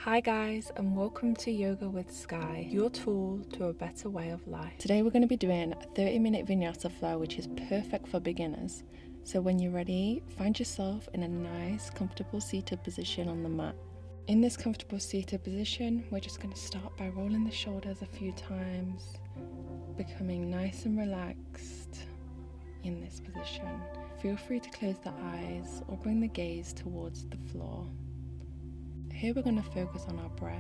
Hi guys, and welcome to Yoga with Skye, your tool to a better way of life. Today we're going to be doing a 30-minute vinyasa flow, which is perfect for beginners. So when you're ready, find yourself in a nice, comfortable seated position on the mat. In this comfortable seated position, we're just going to start by rolling the shoulders a few times, becoming nice and relaxed in this position. Feel free to close the eyes or bring the gaze towards the floor. Here we're going to focus on our breath.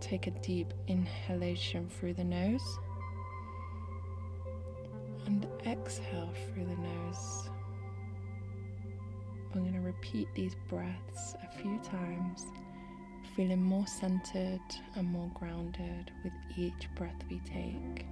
Take a deep inhalation through the nose and exhale through the nose. We're going to repeat these breaths a few times, feeling more centered and more grounded with each breath we take.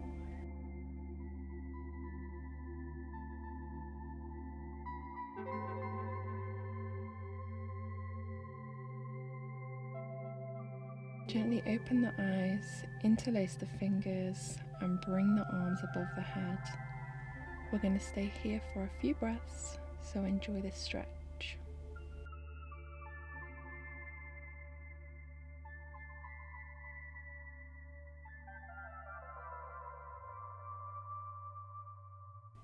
Gently open the eyes, interlace the fingers, and bring the arms above the head. We're going to stay here for a few breaths, so enjoy this stretch.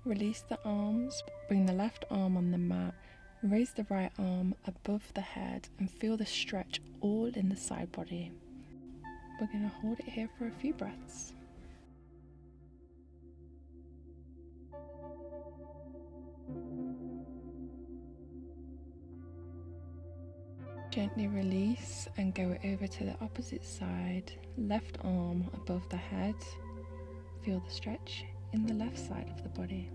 Release the arms, bring the left arm on the mat, raise the right arm above the head, and feel the stretch all in the side body. We're going to hold it here for a few breaths. Gently release and go over to the opposite side, left arm above the head. Feel the stretch in the left side of the body.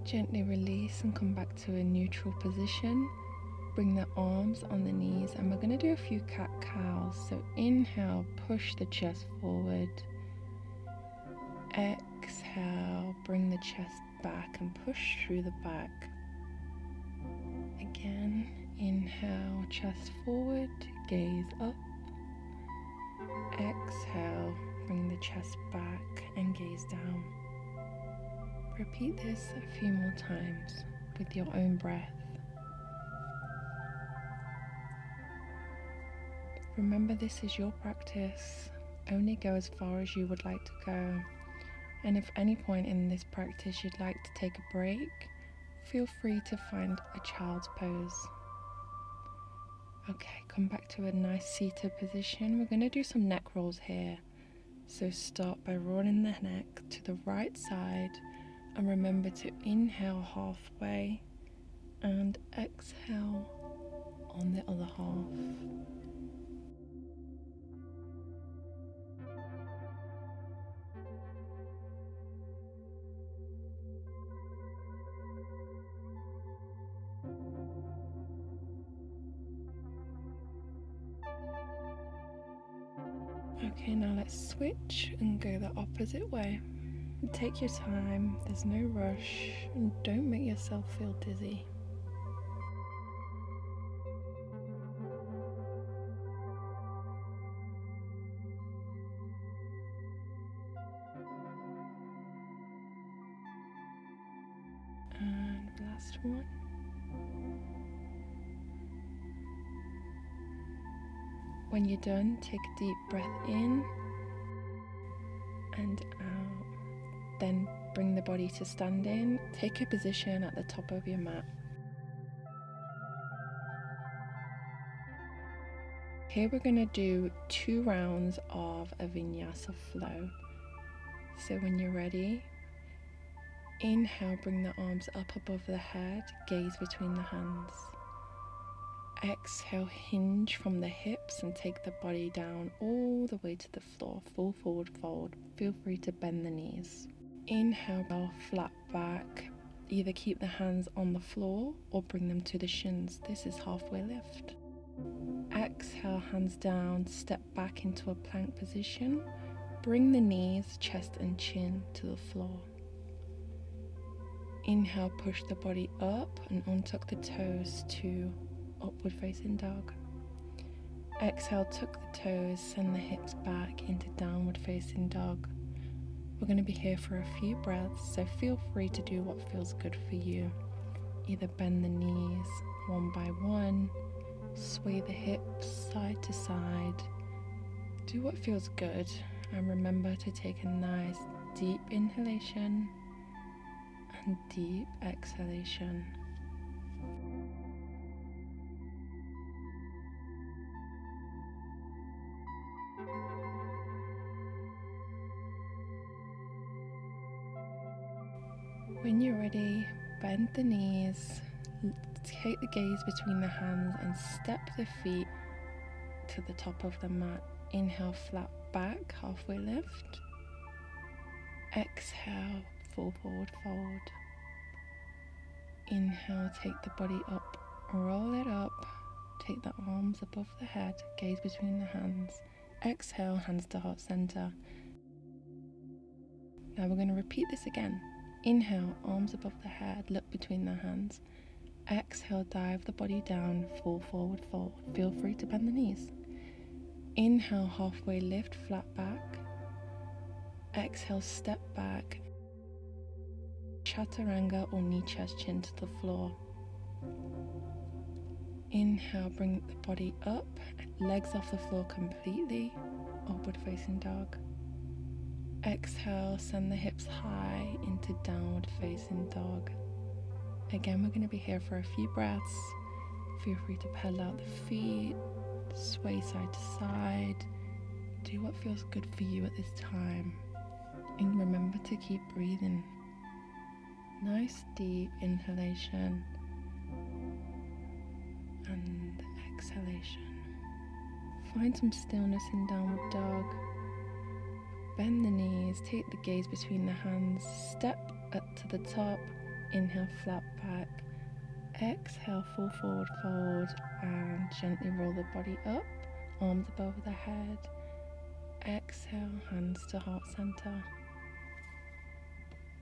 Gently release and come back to a neutral position. Bring the arms on the knees, and we're going to do a few cat-cows. So inhale, push the chest forward. Exhale, bring the chest back and push through the back. Again, inhale, chest forward, gaze up. Exhale, bring the chest back and gaze down. Repeat this a few more times with your own breath. Remember, this is your practice. Only go as far as you would like to go. And if any point in this practice you'd like to take a break, feel free to find a child's pose. Okay, come back to a nice seated position. We're going to do some neck rolls here. So start by rolling the neck to the right side, and remember to inhale halfway and exhale on the other half. Okay, now let's switch and go the opposite way. Take your time, there's no rush, and don't make yourself feel dizzy. And last one. When you're done, take a deep breath in and out. Then bring the body to standing. Take a position at the top of your mat. Here we're going to do 2 rounds of a vinyasa flow. So when you're ready, inhale, bring the arms up above the head, gaze between the hands. Exhale, hinge from the hips and take the body down all the way to the floor. Full forward fold. Feel free to bend the knees. Inhale, flat back. Either keep the hands on the floor or bring them to the shins. This is halfway lift. Exhale, hands down, step back into a plank position. Bring the knees, chest and chin to the floor. Inhale, push the body up and untuck the toes to upward facing dog. Exhale, tuck the toes, send the hips back into downward facing dog. We're going to be here for a few breaths, so feel free to do what feels good for you. Either bend the knees one by one, sway the hips side to side. Do what feels good, and remember to take a nice deep inhalation and deep exhalation. When you're ready, bend the knees, take the gaze between the hands and step the feet to the top of the mat. Inhale, flat back, halfway lift. Exhale, full forward fold. Inhale, take the body up, roll it up, take the arms above the head, gaze between the hands. Exhale, hands to heart center. Now we're going to repeat this again. Inhale, arms above the head, look between the hands. Exhale, dive the body down, full forward fold. Feel free to bend the knees. Inhale, halfway lift, flat back. Exhale, step back. Chaturanga or knee chest chin to the floor. Inhale, bring the body up, legs off the floor completely, upward facing dog. Exhale, send the hips high into downward facing dog. Again, we're going to be here for a few breaths. Feel free to pedal out the feet, sway side to side. Do what feels good for you at this time. And remember to keep breathing. Nice deep inhalation and exhalation. Find some stillness in downward dog. Bend the knees, take the gaze between the hands, step up to the top, inhale, flat back, exhale, full forward fold, and gently roll the body up, arms above the head, exhale, hands to heart center.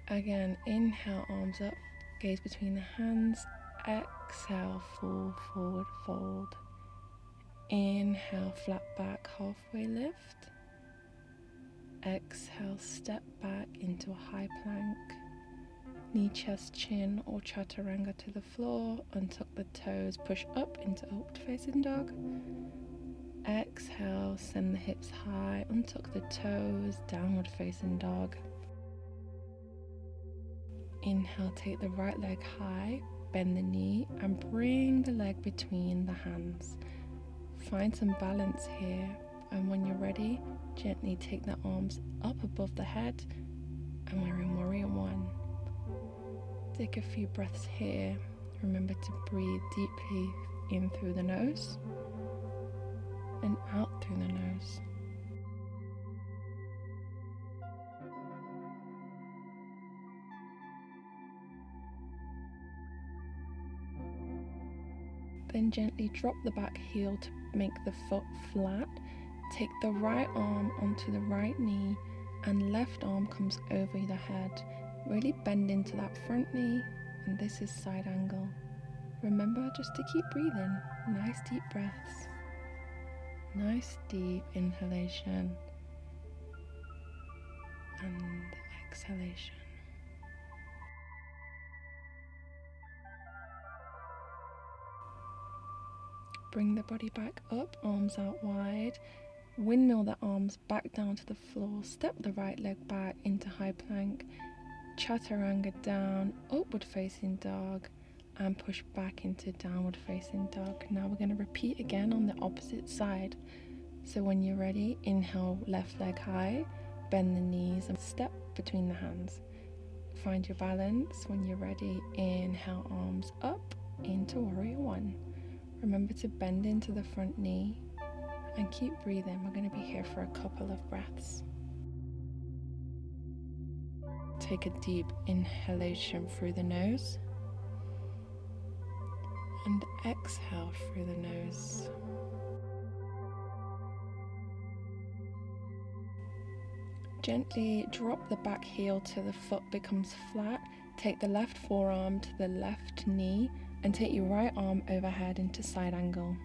Again, inhale, arms up, gaze between the hands, exhale, full forward fold, inhale, flat back, halfway lift. Exhale, step back into a high plank. Knee, chest, chin or chaturanga to the floor. Untuck the toes, push up into upward facing dog. Exhale, send the hips high, untuck the toes, downward facing dog. Inhale, take the right leg high, bend the knee and bring the leg between the hands. Find some balance here, and when you're ready, gently take the arms up above the head, and we're in Warrior One. Take a few breaths here. Remember to breathe deeply in through the nose and out through the nose. Then gently drop the back heel to make the foot flat. Take the right arm onto the right knee and left arm comes over the head. Really bend into that front knee, and this is side angle. Remember just to keep breathing. Nice deep breaths. Nice deep inhalation and exhalation. Bring the body back up, arms out wide. Windmill the arms back down to the floor. Step the right leg back into high plank. Chaturanga down, upward facing dog, and push back into downward facing dog. Now we're going to repeat again on the opposite side. So when you're ready, inhale, left leg high, bend the knees and step between the hands. Find your balance. When you're ready, inhale, arms up into Warrior One. Remember to bend into the front knee and keep breathing. We're going to be here for a couple of breaths. Take a deep inhalation through the nose and exhale through the nose. Gently drop the back heel till the foot becomes flat. Take the left forearm to the left knee and take your right arm overhead into side angle.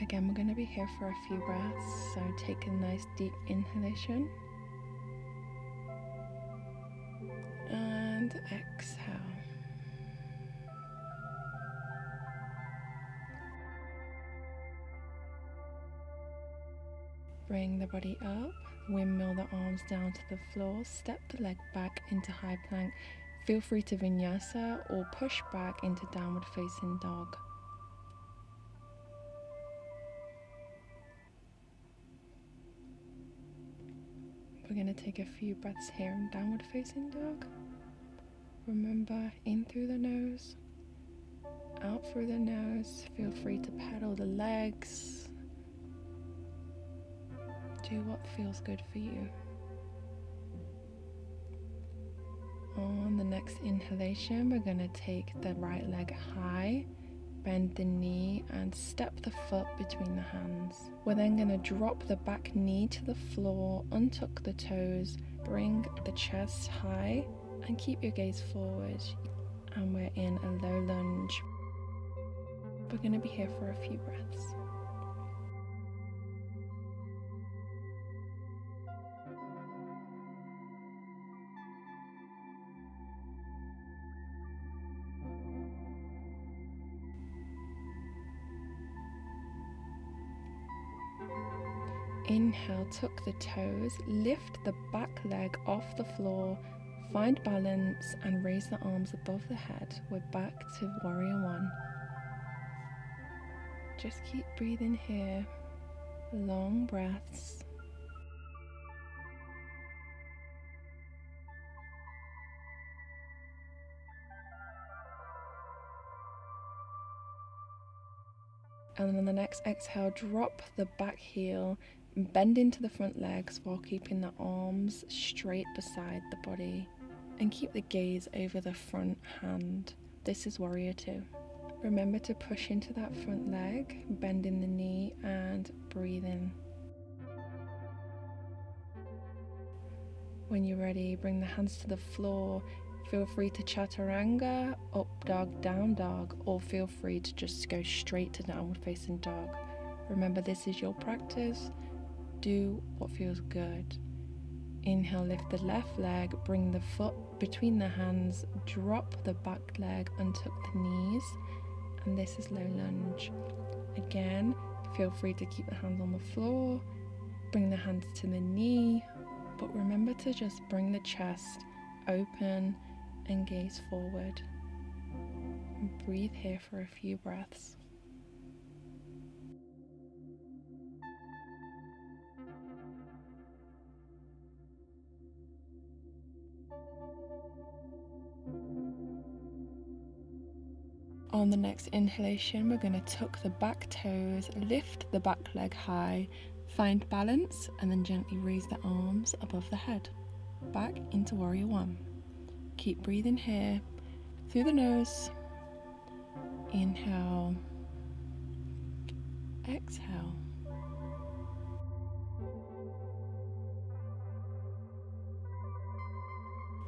Again, we're going to be here for a few breaths, so take a nice deep inhalation and exhale. Bring the body up, windmill the arms down to the floor, step the leg back into high plank. Feel free to vinyasa or push back into downward facing dog. We're going to take a few breaths here in downward facing dog. Remember, in through the nose, out through the nose. Feel free to pedal the legs. Do what feels good for you. On the next inhalation, we're going to take the right leg high, bend the knee and step the foot between the hands. We're then going to drop the back knee to the floor, untuck the toes, bring the chest high and keep your gaze forward. And we're in a low lunge. We're going to be here for a few breaths. Inhale, tuck the toes, lift the back leg off the floor, find balance and raise the arms above the head. We're back to Warrior One. Just keep breathing here, long breaths. And then on the next exhale, drop the back heel, bend into the front legs while keeping the arms straight beside the body. And keep the gaze over the front hand. This is Warrior Two. Remember to push into that front leg, bending the knee and breathe in. When you're ready, bring the hands to the floor. Feel free to chaturanga, up dog, down dog, or feel free to just go straight to downward facing dog. Remember, this is your practice. Do what feels good. Inhale, lift the left leg, bring the foot between the hands, drop the back leg, untuck the knees, and this is low lunge. Again, feel free to keep the hands on the floor, bring the hands to the knee, but remember to just bring the chest open and gaze forward. And breathe here for a few breaths. On the next inhalation, we're going to tuck the back toes, lift the back leg high, find balance, and then gently raise the arms above the head. Back into Warrior One. Keep breathing here through the nose. Inhale, exhale.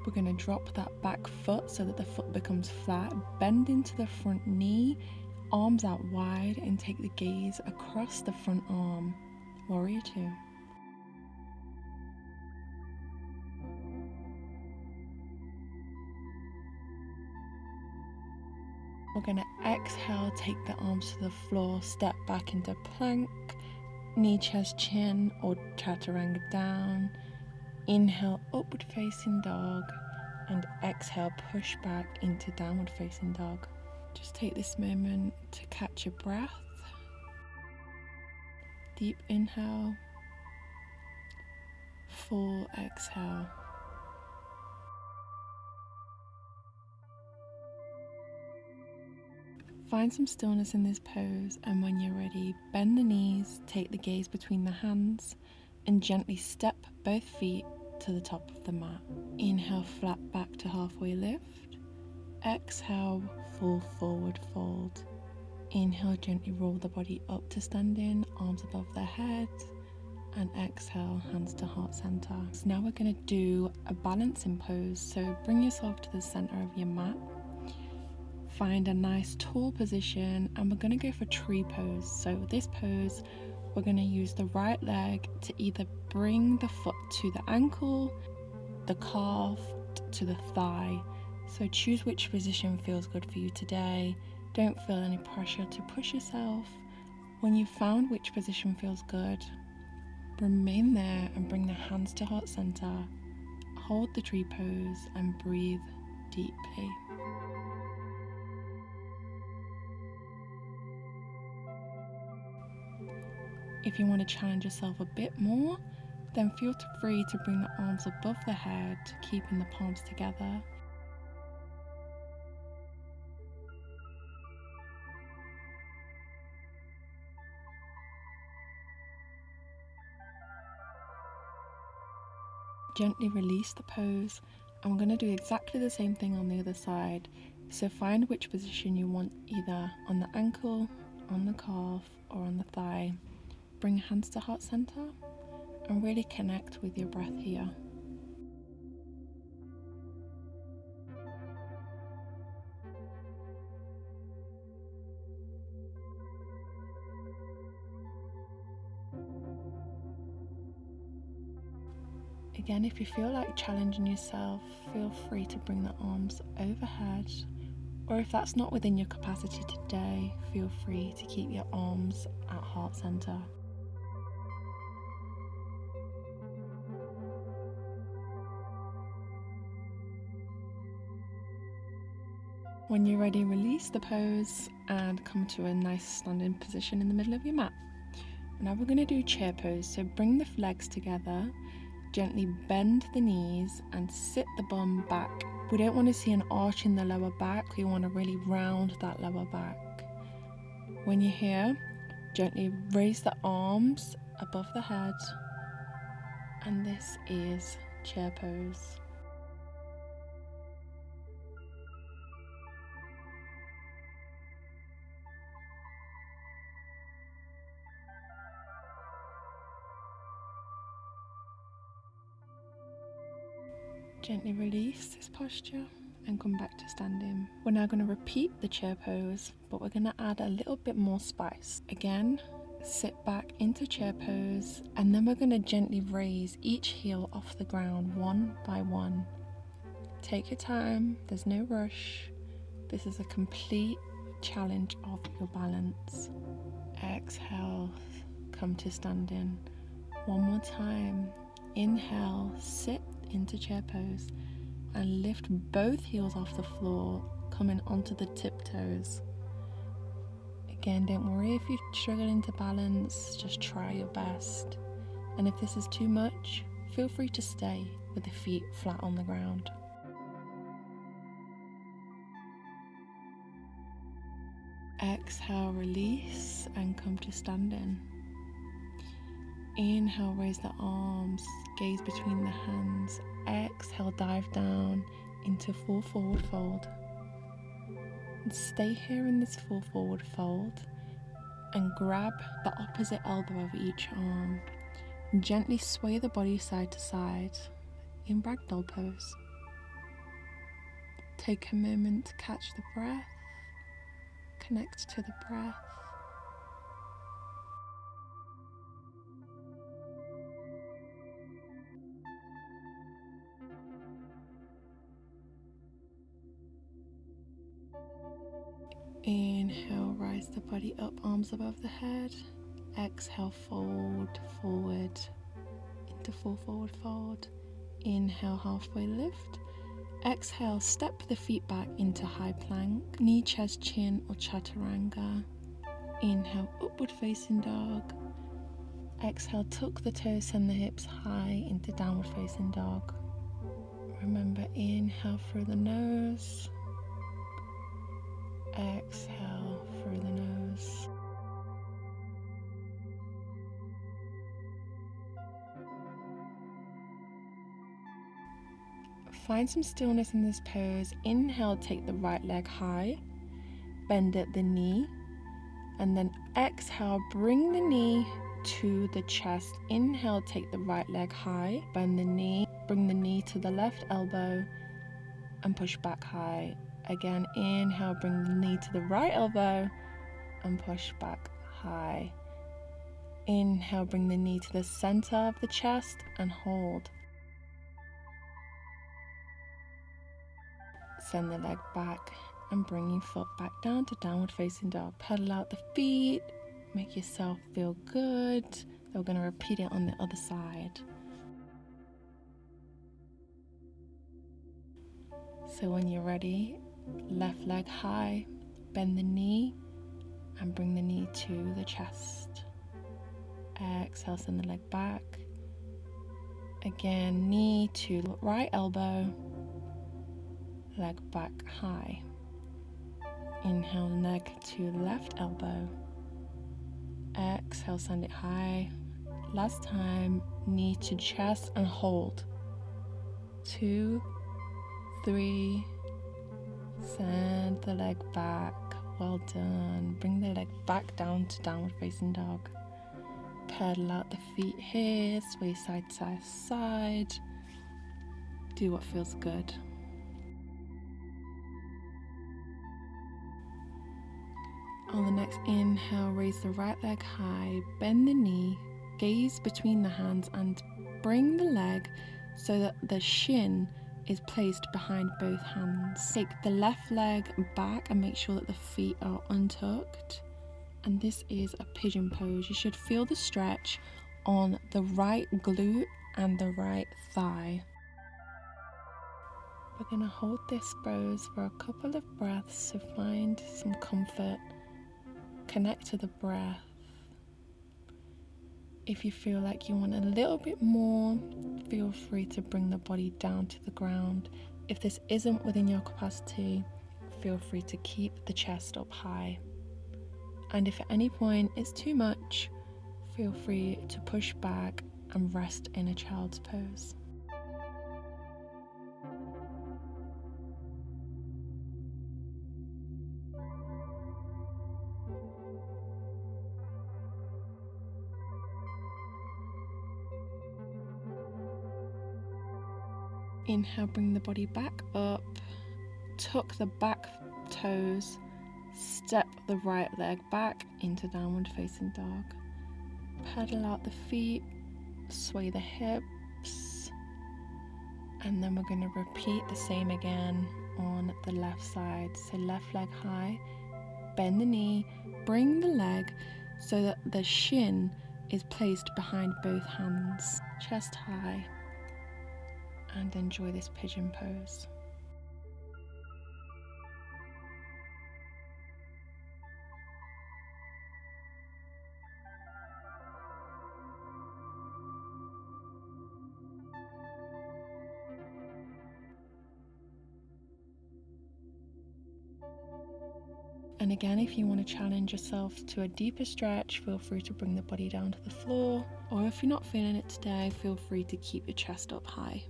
We're going to drop that back foot so that the foot becomes flat. Bend into the front knee, arms out wide, and take the gaze across the front arm. Warrior Two. We're going to exhale, take the arms to the floor, step back into plank, knee, chest, chin, or chaturanga down. Inhale, upward facing dog, and exhale, push back into downward facing dog. Just take this moment to catch your breath. Deep inhale, full exhale. Find some stillness in this pose, and when you're ready, bend the knees, take the gaze between the hands, and gently step both feet to the top of the mat. Inhale, flat back to halfway lift. Exhale, full forward fold. Inhale, gently roll the body up to standing, arms above the head. And exhale, hands to heart center. So now we're going to do a balancing pose. So bring yourself to the center of your mat. Find a nice tall position, and we're going to go for tree pose. So this pose, we're going to use the right leg to either bring the foot to the ankle, the calf, to the thigh. So choose which position feels good for you today. Don't feel any pressure to push yourself. When you've found which position feels good, remain there and bring the hands to heart center. Hold the tree pose and breathe deeply. If you want to challenge yourself a bit more, then feel free to bring the arms above the head, keeping the palms together. Gently release the pose. I'm going to do exactly the same thing on the other side. So find which position you want, either on the ankle, on the calf, or on the thigh. Bring hands to heart center and really connect with your breath here. Again, if you feel like challenging yourself, feel free to bring the arms overhead, or if that's not within your capacity today, feel free to keep your arms at heart center. When you're ready, release the pose and come to a nice standing position in the middle of your mat. Now we're going to do chair pose, so bring the legs together, gently bend the knees and sit the bum back. We don't want to see an arch in the lower back, we want to really round that lower back. When you're here, gently raise the arms above the head, and this is chair pose. Gently release this posture and come back to standing. We're now going to repeat the chair pose, but we're going to add a little bit more spice. Again, sit back into chair pose, and then we're going to gently raise each heel off the ground one by one. Take your time, there's no rush. This is a complete challenge of your balance. Exhale, come to standing. One more time. Inhale, sit into chair pose and lift both heels off the floor, coming onto the tiptoes. Again, don't worry if you're struggling to balance, just try your best. And if this is too much, feel free to stay with the feet flat on the ground. Exhale, release and come to standing. Inhale, raise the arms, gaze between the hands. Exhale, dive down into full forward fold. And stay here in this full forward fold and grab the opposite elbow of each arm. Gently sway the body side to side in ragdoll pose. Take a moment to catch the breath, connect to the breath. Inhale, rise the body up, arms above the head. Exhale, fold forward into full forward fold. Inhale, halfway lift. Exhale, step the feet back into high plank, knee, chest, chin or chaturanga. Inhale, upward facing dog. Exhale, tuck the toes, send the hips high into downward facing dog. Remember, inhale through the nose. Exhale through the nose. Find some stillness in this pose. Inhale, take the right leg high, bend at the knee, and then exhale, bring the knee to the chest. Inhale, take the right leg high, bend the knee, bring the knee to the left elbow, and push back high. Again, inhale, bring the knee to the right elbow and push back high. Inhale, bring the knee to the center of the chest and hold. Send the leg back and bring your foot back down to downward facing dog. Pedal out the feet, make yourself feel good. We're going to repeat it on the other side. So when you're ready, left leg high, bend the knee and bring the knee to the chest. Exhale, send the leg back. Again, knee to right elbow, leg back high. Inhale, leg to left elbow. Exhale, send it high. Last time, knee to chest and hold. 2, 3, send the leg back. Well done. Bring the leg back down to downward facing dog. Pedal out the feet here, sway side to side. Do what feels good. On the next inhale, raise the right leg high, bend the knee, gaze between the hands and bring the leg so that the shin is placed behind both hands. Take the left leg back and make sure that the feet are untucked. And this is a pigeon pose. You should feel the stretch on the right glute and the right thigh. We're going to hold this pose for a couple of breaths to find some comfort. Connect to the breath. If you feel like you want a little bit more, feel free to bring the body down to the ground. If this isn't within your capacity, feel free to keep the chest up high. And if at any point it's too much, feel free to push back and rest in a child's pose. Inhale, bring the body back up, tuck the back toes, step the right leg back into downward facing dog. Pedal out the feet, sway the hips, and then we're going to repeat the same again on the left side. So left leg high, bend the knee, bring the leg so that the shin is placed behind both hands, chest high. And enjoy this pigeon pose. And again, if you want to challenge yourself to a deeper stretch, feel free to bring the body down to the floor. Or if you're not feeling it today, feel free to keep your chest up high.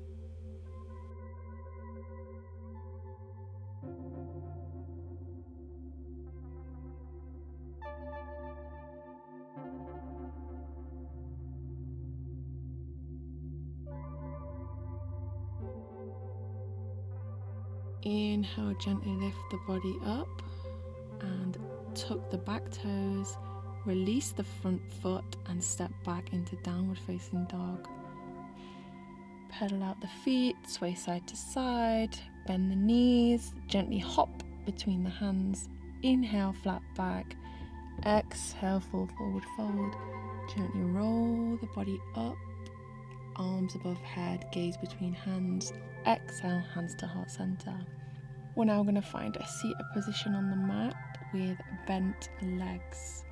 Inhale, gently lift the body up and tuck the back toes, release the front foot and step back into downward facing dog. Pedal out the feet, sway side to side, bend the knees, gently hop between the hands. Inhale, flat back. Exhale, full forward fold. Gently roll the body up, arms above head, gaze between hands. Exhale, hands to heart center. We're now going to find a seated position on the mat with bent legs.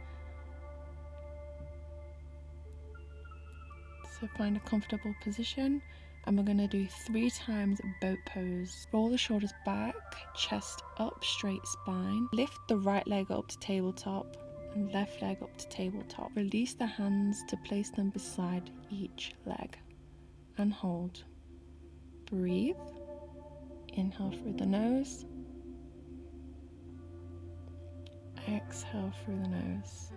So find a comfortable position and we're going to do 3 times boat pose. Roll the shoulders back, chest up, straight spine. Lift the right leg up to tabletop and left leg up to tabletop. Release the hands to place them beside each leg and hold. Breathe. Inhale through the nose. Exhale through the nose.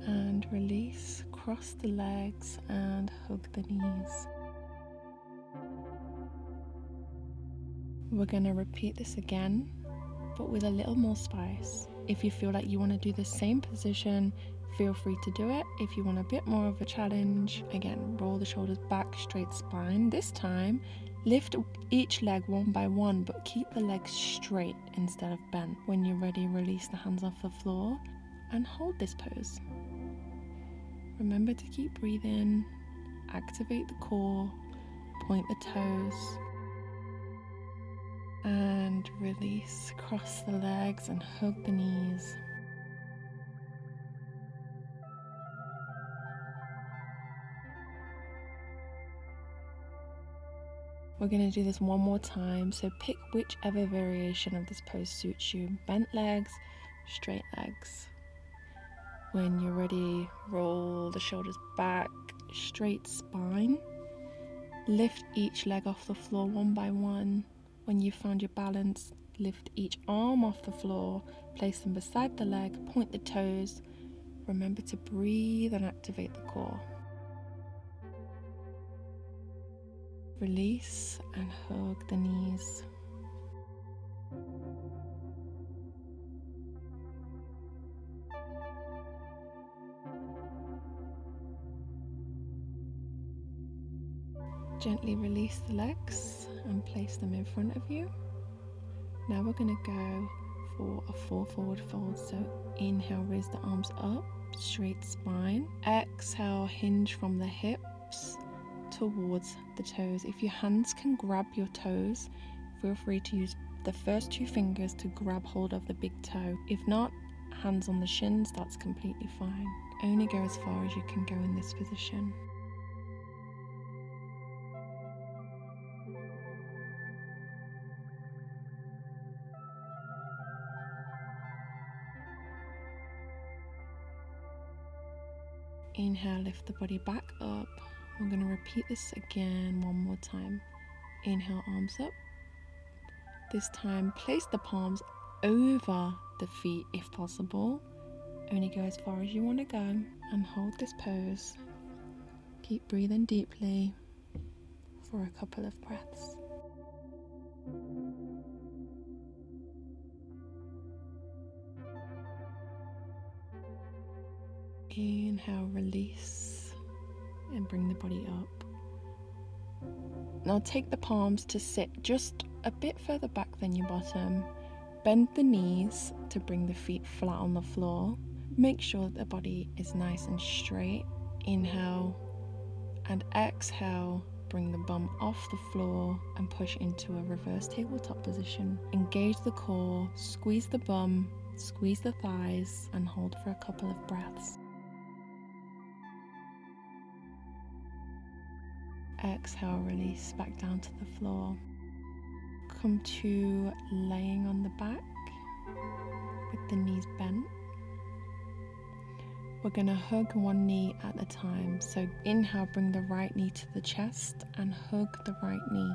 And release, cross the legs and hug the knees. We're going to repeat this again, but with a little more spice. If you feel like you want to do the same position feel free to do it. If you want a bit more of a challenge, again, roll the shoulders back, straight spine. This time, lift each leg one by one, but keep the legs straight instead of bent. When you're ready, release the hands off the floor and hold this pose. Remember to keep breathing, activate the core, point the toes, and release. Cross the legs and hug the knees. We're going to do this one more time, so pick whichever variation of this pose suits you. Bent legs, straight legs. When you're ready, roll the shoulders back, straight spine. Lift each leg off the floor one by one. When you've found your balance, lift each arm off the floor, place them beside the leg, point the toes. Remember to breathe and activate the core. Release and hug the knees. Gently release the legs and place them in front of you. Now we're going to go for a full forward fold. So inhale, raise the arms up, straight spine. Exhale, hinge from the hips towards the toes. If your hands can grab your toes, feel free to use the first two fingers to grab hold of the big toe. If not, hands on the shins, that's completely fine. Only go as far as you can go in this position. Inhale, lift the body back up. We're going to repeat this again one more time. Inhale, arms up. This time, place the palms over the feet if possible. Only go as far as you want to go and hold this pose. Keep breathing deeply for a couple of breaths. Inhale, release, and bring the body up. Now take the palms to sit just a bit further back than your bottom. Bend the knees to bring the feet flat on the floor. Make sure that the body is nice and straight. Inhale and exhale, bring the bum off the floor and push into a reverse tabletop position. Engage the core, squeeze the bum, squeeze the thighs, and hold for a couple of breaths. Exhale, release back down to the floor. Come to laying on the back with the knees bent. We're going to hug one knee at a time. So inhale, bring the right knee to the chest and hug the right knee.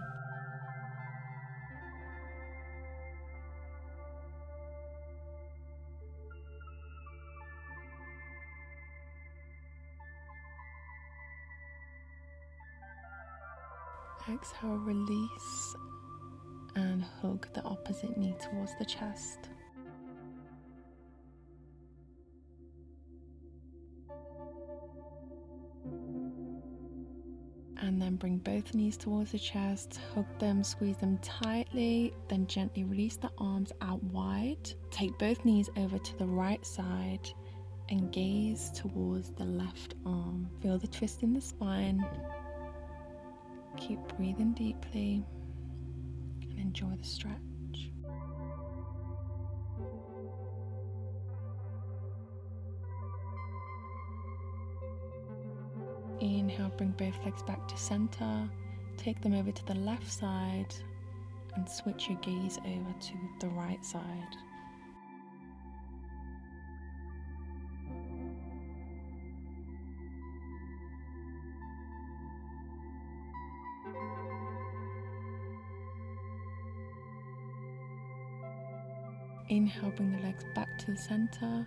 Exhale, release and hug the opposite knee towards the chest. And then bring both knees towards the chest, hug them, squeeze them tightly, then gently release the arms out wide. Take both knees over to the right side and gaze towards the left arm. Feel the twist in the spine. Keep breathing deeply and enjoy the stretch. Inhale, bring both legs back to center. Take them over to the left side and switch your gaze over to the right side. Inhale, bring the legs back to the center.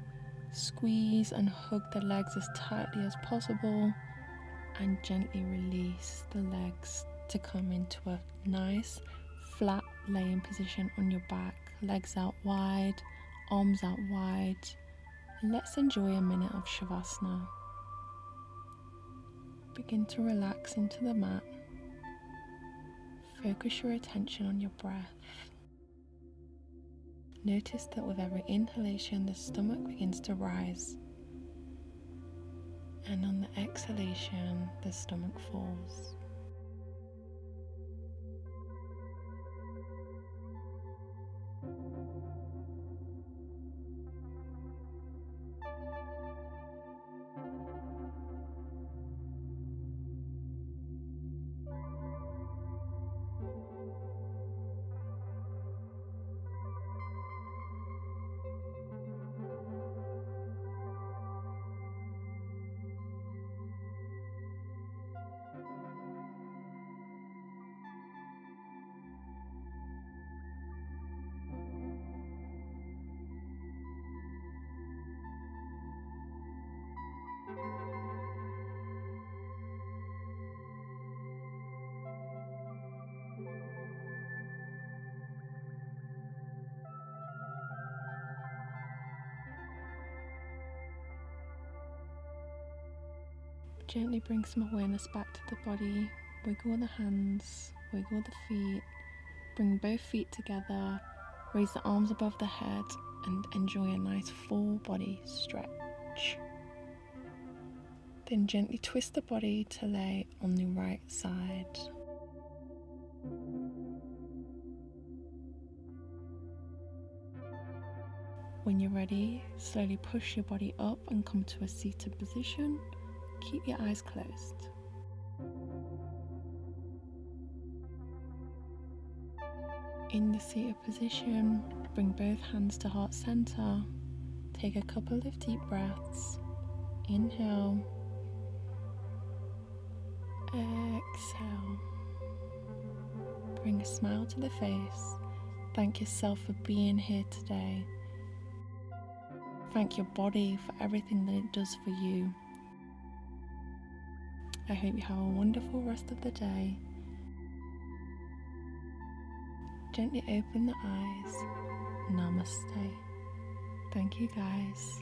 Squeeze and hug the legs as tightly as possible. And gently release the legs to come into a nice flat laying position on your back. Legs out wide, arms out wide. And let's enjoy a minute of Shavasana. Begin to relax into the mat. Focus your attention on your breath. Notice that with every inhalation, the stomach begins to rise. And on the exhalation, the stomach falls. Gently bring some awareness back to the body. Wiggle the hands, wiggle the feet. Bring both feet together. Raise the arms above the head and enjoy a nice full body stretch. Then gently twist the body to lay on the right side. When you're ready, slowly push your body up and come to a seated position. Keep your eyes closed. In the seated position, bring both hands to heart center. Take a couple of deep breaths. Inhale. Exhale. Bring a smile to the face. Thank yourself for being here today. Thank your body for everything that it does for you. I hope you have a wonderful rest of the day. Gently open the eyes. Namaste. Thank you guys.